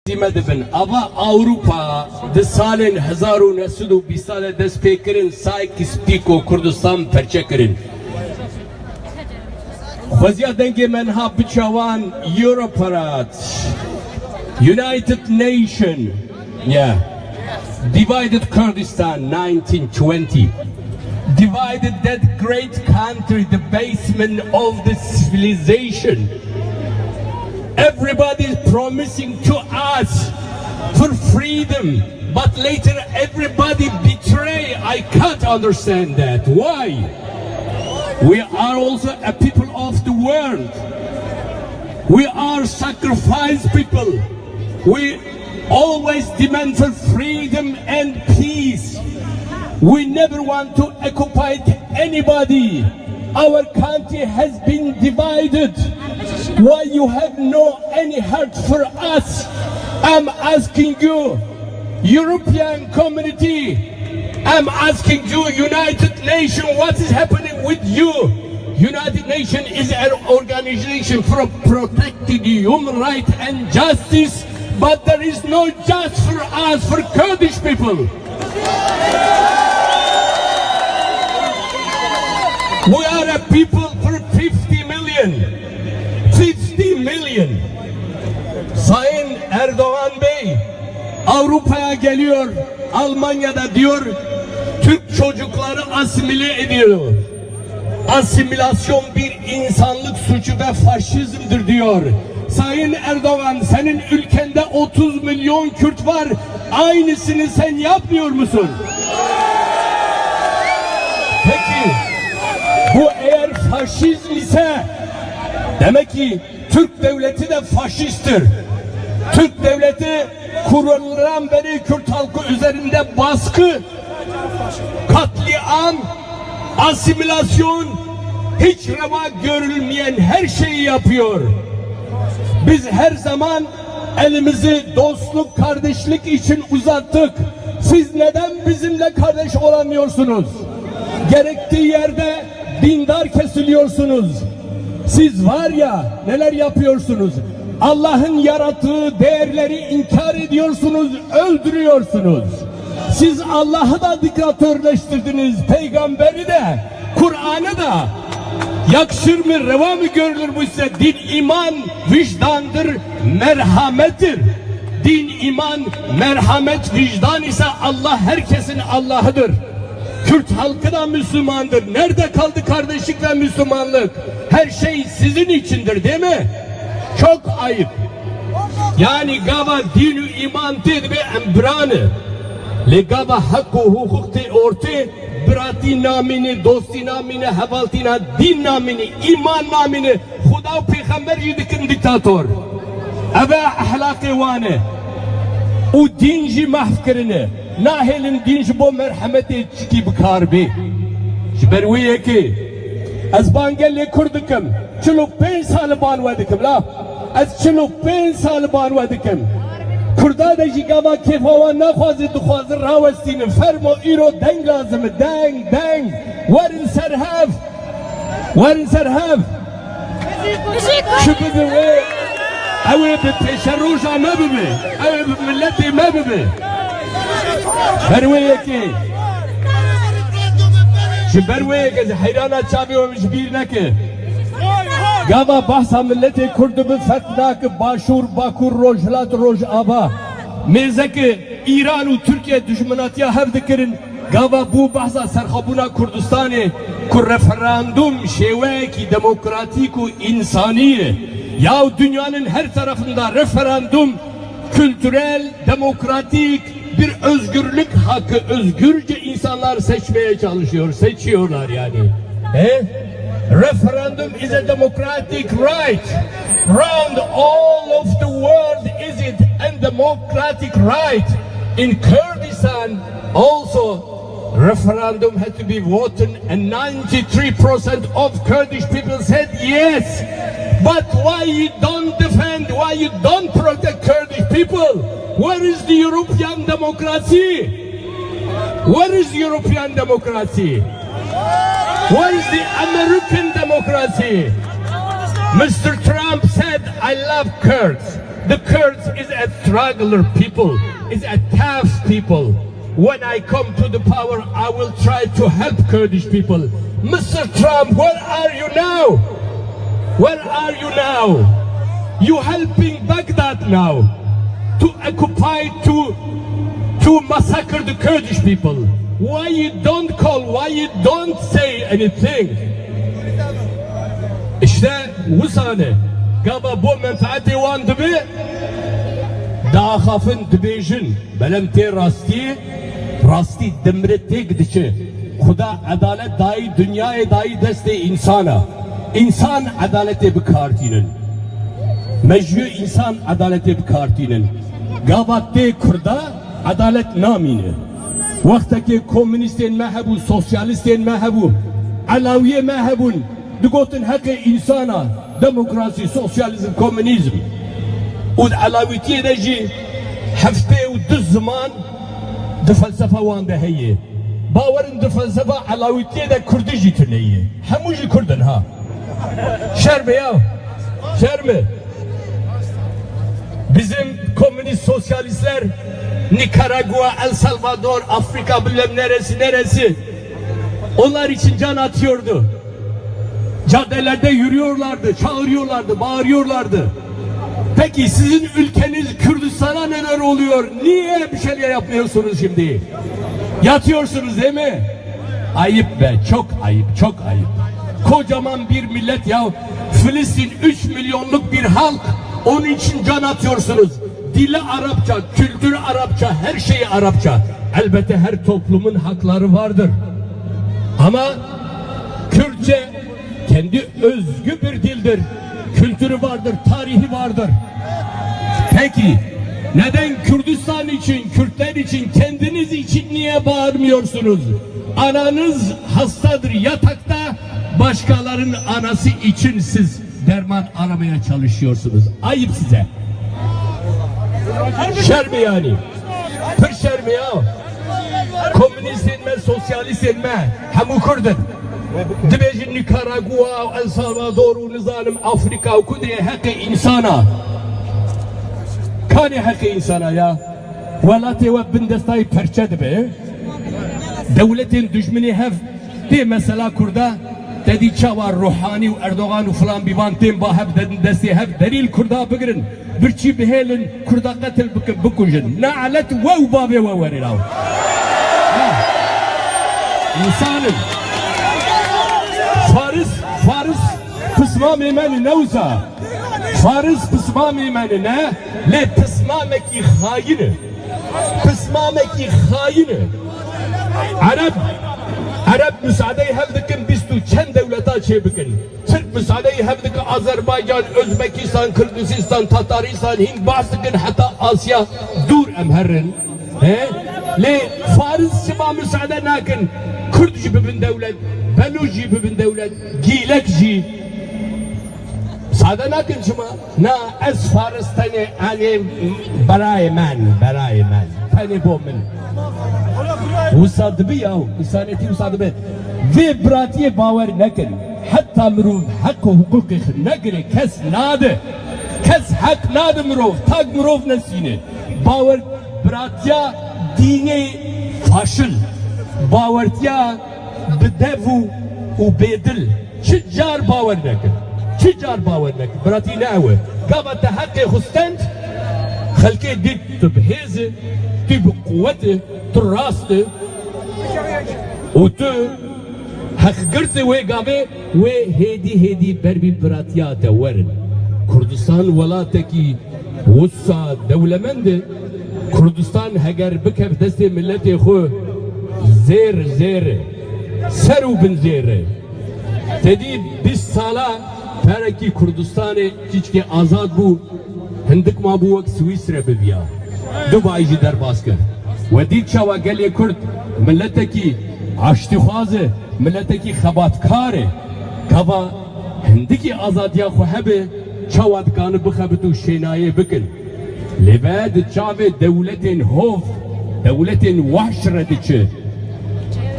Dibin ama Avrupa de salin 1920 sale dest pêkirin sayekî spîko Kurdistan perçekirin. Xweziya dengê me niha biçawan Europarat United Nation divided Kurdistan 1920 divided that great country, the basement of the civilization. Everybody is promising to us for freedom, but later everybody betray. I can't understand that. Why? We are also a people of the world. We are sacrificed people. We always demand for freedom and peace. We never want to occupy anybody. Our country has been divided. Why you have no any heart for us? I'm asking you, European community, I'm asking you, United Nations, what is happening with you? United Nations is an organization for protecting human rights and justice, but there is no justice for us, for Kurdish people. We are a people for 50 million. 50 million. Sayın Erdoğan Bey Avrupa'ya geliyor, Almanya'da diyor Türk çocukları asimile ediyor. Asimilasyon bir insanlık suçu ve faşizmdir diyor. Sayın Erdoğan, senin ülkende 30 milyon Kürt var. Aynısını sen yapmıyor musun? Peki bu eğer faşizm ise demek ki Türk devleti de faşisttir. Türk devleti kurulan beri Kürt halkı üzerinde baskı, katliam, asimilasyon, hiç reva görülmeyen her şeyi yapıyor. Biz her zaman elimizi dostluk, kardeşlik için uzattık. Siz neden bizimle kardeş olamıyorsunuz? Gerektiği yerde dindar kesiliyorsunuz. Siz var ya neler yapıyorsunuz? Allah'ın yarattığı değerleri inkar ediyorsunuz, öldürüyorsunuz. Siz Allah'ı da diktatörleştirdiniz, peygamberi de, Kur'an'ı da. Yakışır mı, reva mı görülür bu size? Din, iman, vicdandır, merhamettir. Din, iman, merhamet, vicdan ise Allah herkesin Allah'ıdır. Kürt halkı da Müslümandır. Nerede kaldı kardeşlik ve Müslümanlık? Her şey sizin içindir değil mi? Çok ayıp. Yani gava dinu iman dedi be embranı. Le gava hakkı hukuk te orte brati namini, dosti namini, havaltina, din namini, iman namini, Huda peygamber yidikin diktatör. Eve ahlakı vane. O dinci mahfkirini. Nahelin dinci bu merhameti çıkı bıkar bi. Şiberviye ki az bangelle kurdukum. 45 sal banvedikim la. Az 45 sal banvedikim. Kurda da jigava kefava nakhwazi dukhwazi rawestinin fermo iro deng lazım deng deng. Verin serhav. Verin serhav. Şüphede ve evi bir teşerruja mebibi. Evi bir milleti mebibi. Berweye ki şu berweye ki hayrana çabi olmuş bir ne ki gava bahsa milleti Kurdu bir fetna ki Başur, Bakur, Rojlat, Rojava meze ki İran ve Türkiye düşmanatiya hev dikirin gava bu bahsa serhabuna Kurdistan'ı kur referandum şewe ki demokratik ve insani ya dünyanın her tarafında referandum kültürel, demokratik bir özgürlük hakkı, özgürce insanlar seçmeye çalışıyor, seçiyorlar yani. Referendum is a democratic right. Round all of the world is it a democratic right. In Kurdistan also referendum had to be voted and 93% of Kurdish people said yes. But why you don't defend, why you don't protect Kurdish people? Where is the European democracy? Where is European democracy? Where is the American democracy? Mr. Trump said, I love Kurds. The Kurds is a struggler people, is a tough people. When I come to the power, I will try to help Kurdish people. Mr. Trump, where are you now? Where are you now? You helping Baghdad now to occupy, to massacre the Kurdish people. Why you don't call, why you don't say anything? İşte wusane gaba bu menfaati wan dibe da khafın dibejin belem te rasti demrete gidici Khuda adalet dahi dünyaya dahi deste insana insan adaleti bikartinin mecbur insan adaleti bikartinin gaba te kurda adalet namine vaktaki komünistlerin mehebu sosyalistlerin mehebu alaviye mehebun دقوتن حق إنسانا ديمقراطي سوسياليزم كومونيزم والعلاويتي دجي حفتي ودز زمان دفلسفة وان ده هي باورن دفلسفة علاويتي ده كردجي تنية هموجي كردن ها شرمي يا شرمي bizim komünist sosyalistler Nikaragua, El Salvador, Afrika bilmem neresi onlar için can atıyordu. Caddelerde yürüyorlardı, çağırıyorlardı, bağırıyorlardı. Peki sizin ülkeniz Kürdistan'a neler oluyor? Niye bir şeyler yapmıyorsunuz şimdi? Yatıyorsunuz değil mi? Ayıp be, çok ayıp, çok ayıp. Kocaman bir millet ya, Filistin 3 milyonluk bir halk, onun için can atıyorsunuz. Dili Arapça, kültürü Arapça, her şeyi Arapça. Elbette her toplumun hakları vardır. Ama Kürtçe kendi özgü bir dildir. Kültürü vardır, tarihi vardır. Peki neden Kürdistan için, Kürtler için, kendiniz için niye bağırmıyorsunuz? Ananız hastadır yatakta, başkalarının anası için siz derman aramaya çalışıyorsunuz. Ayıp size. Şer mi yani? Pır şer mi ya? Komünist etme, sosyalist etme. Hemu Kürt'ün. دبيج نيكاراغوا وال سلفادور ونظام افريقيا وكل حق انسانا كان حق انسانا يا ولا توبن دستاي پرچد به دولتين دشمني هف دي مثلا كردا تدي چاوار روحاني واردوغان وفلان بيبان تيم با هف دستي هف دليل كردا بگرن برچي بهلن كردا قتل بكنجن نعلت وو بابي ووريلاو انسان Fariz pısmam imeni nevza Fariz pısmam imeni ne? Le pısmameki hayini Pısmameki hayini Arap müsaadeyi hevdikin bistu çen devleta çebikin Türk müsaadeyi hevdikin Azerbaycan, Özbekistan, Kırgızistan, Tataristan, Hind bastıkin hatta Asya dur emherrin Le Fariz şıma müsaade nakin Kürt bibin devlet Beluci bibin devlet Gilekci Sade nakin şıma Na ez Fariz tani hani Berayi men Tani bu men Usadı bi yahu İnsaniyeti usadı bi Ve bratiye baver nekin Hatta müruf hakkı hukuki negri kes nadı Kes hak nadı müruf Tag müruf nesini Baver bratiya dini faşıl باورتیا بدفو و بدل چجار باور نکن چجار باور نکن براتی ناوه کابا تحقی خستند خلقی دید تو بهیزه تو بقوته تو راسته و تو حق گرته و گابه و هیدی بربی براتیا تورن کردستان ولاته کی وسا دولمنده کردستان هگر بکف دست ملت خو زیر سرو بن زیره تدی 20 سالا پرکی کردستان چیچکی آزاد بو هندک ما بو وقت سویسرا ببیا دبای جی در باز کرد و دید چاوا گلی کرد ملتکی عشتخوازه ملتکی خباتکاره کوا هندکی آزادیا خو هبه چاوا دکانه بخبتو شینایه بکن لباد چاوه دولتین هوف دولتین وحش ردچه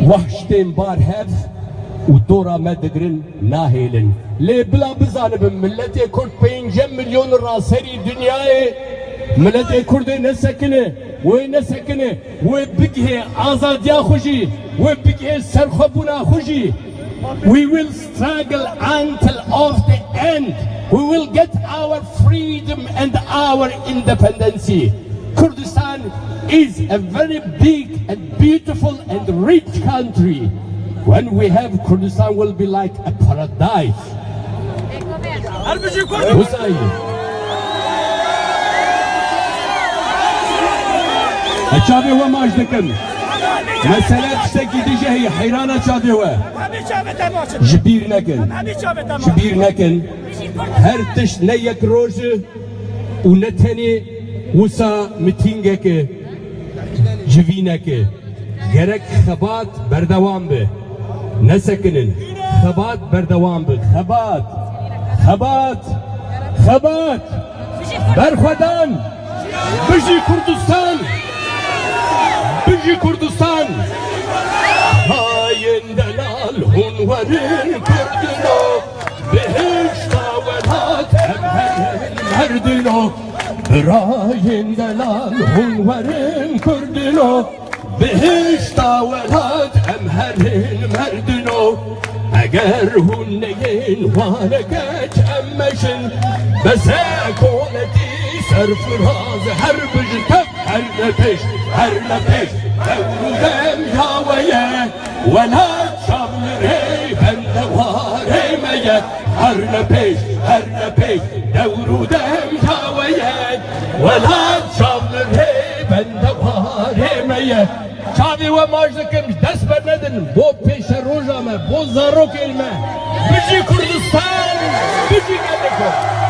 وحشتين بار هف و دورا ما دقرن ناهيلن لي بلا بزانب ملتي كرد 5 مليون راسري دنياي ملتي كرد نسكنه ونسكنه وبقه آزاديا خوشي وبقه سرخبونا خوشي. We will struggle until of the end. We will get our freedom and our independence. Kurdistan is a very big and beautiful and rich country. When we have Kurdistan will be like a paradise. Hussein. Çavi ve majdekim. Mesele tişteki dijehi hayrana çavi ve. Jibir nekin. Jibir nekin. Her tiş ne yek roji u ne teni usa mitingeki jivineki. Gerek xebat berdevam be. Ne sekinin. Xebat berdevam be. Xebat. Xebat. Xebat. Berxwedan. Biji Kurdistan. Biji Kurdistan. Hayin delal hunvarın Kurdino. Behişta velat emherin merdino. Hayin delal hunvarın Kurdino. Behişta velat emherin merdino. Eğer hunneyin vane geç emmeşin. Bese koleti serfraz her bıcık her nefes her nefes devrudem yaveye ve la şamlere ben de varemeye her nefes devrudem yaveye ve la şamlere ben de varemeye. Çavi ve majlikim dest bernedin bu peşe rojame bu zarok elme Biji Kurdistan Biji geldik.